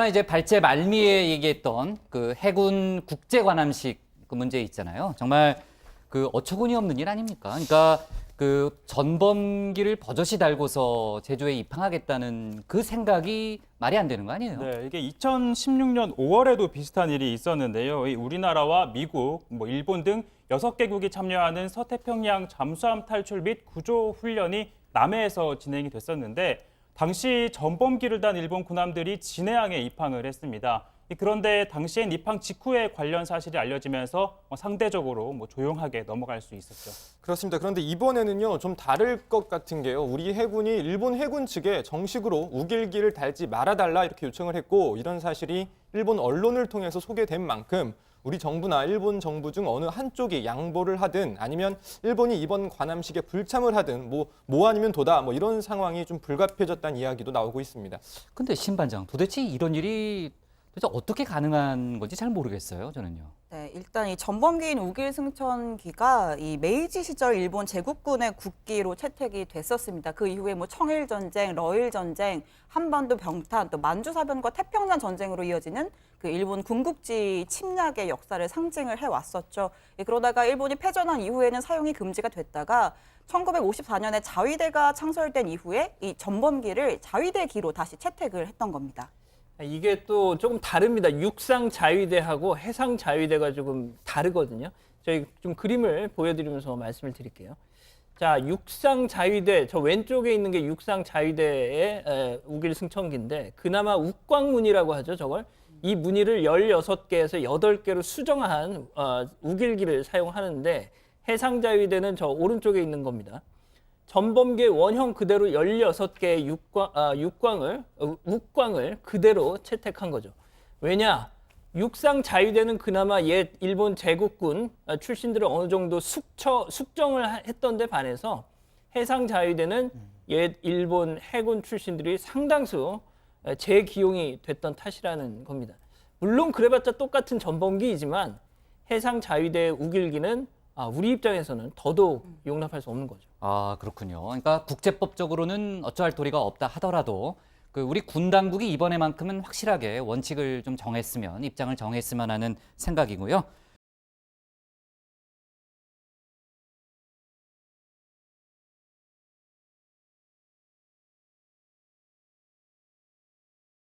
다만 이제 발제 말미에 얘기했던 그 해군 국제 관함식 그 문제 있잖아요. 정말 그 어처구니 없는 일 아닙니까? 그러니까 그 전범기를 버젓이 달고서 제주에 입항하겠다는 그 생각이 말이 안 되는 거 아니에요? 네, 이게 2016년 5월에도 비슷한 일이 있었는데요. 이 우리나라와 미국, 일본 등 6개국이 참여하는 서태평양 잠수함 탈출 및 구조 훈련이 남해에서 진행이 됐었는데 당시 전범기를 단 일본 군함들이 진해항에 입항을 했습니다. 그런데 당시엔 입항 직후에 관련 사실이 알려지면서 상대적으로 조용하게 넘어갈 수 있었죠. 그렇습니다. 그런데 이번에는요, 좀 다를 것 같은 게요. 우리 해군이 일본 해군 측에 정식으로 우길기를 달지 말아달라 이렇게 요청을 했고, 이런 사실이 일본 언론을 통해서 소개된 만큼 우리 정부나 일본 정부 중 어느 한쪽이 양보를 하든 아니면 일본이 이번 관함식에 불참을 하든 뭐 아니면 도다 이런 상황이 좀 불가피해졌다는 이야기도 나오고 있습니다. 근데 신반장, 도대체 이런 일이 도대체 어떻게 가능한 건지 잘 모르겠어요, 저는요. 네, 일단 이 전범기인 우길 승천기가 이 메이지 시절 일본 제국군의 국기로 채택이 됐었습니다. 그 이후에 청일 전쟁, 러일 전쟁, 한반도 병탄, 또 만주사변과 태평양 전쟁으로 이어지는 그 일본 군국지 침략의 역사를 상징을 해왔었죠. 그러다가 일본이 패전한 이후에는 사용이 금지가 됐다가 1954년에 자위대가 창설된 이후에 이 전범기를 자위대기로 다시 채택을 했던 겁니다. 이게 또 조금 다릅니다. 육상 자위대하고 해상 자위대가 조금 다르거든요. 저희 좀 그림을 보여드리면서 말씀을 드릴게요. 자, 육상 자위대, 저 왼쪽에 있는 게 육상 자위대의 우길 승천기인데 그나마 욱광무늬라고 하죠, 저걸. 이 무늬를 16개에서 8개로 수정한 우길기를 사용하는데 해상 자위대는 저 오른쪽에 있는 겁니다. 전범기의 원형 그대로 16개의 욱광을 그대로 채택한 거죠. 왜냐? 육상 자위대는 그나마 옛 일본 제국군 출신들을 어느 정도 숙정을 했던 데 반해서 해상 자위대는 옛 일본 해군 출신들이 상당수 재기용이 됐던 탓이라는 겁니다. 물론 그래봤자 똑같은 전범기이지만 해상 자위대의 우길기는 우리 입장에서는 더더욱 용납할 수 없는 거죠. 아, 그렇군요. 그러니까 국제법적으로는 어쩌할 도리가 없다 하더라도 그 우리 군 당국이 이번에만큼은 확실하게 원칙을 좀 정했으면, 입장을 정했으면 하는 생각이고요.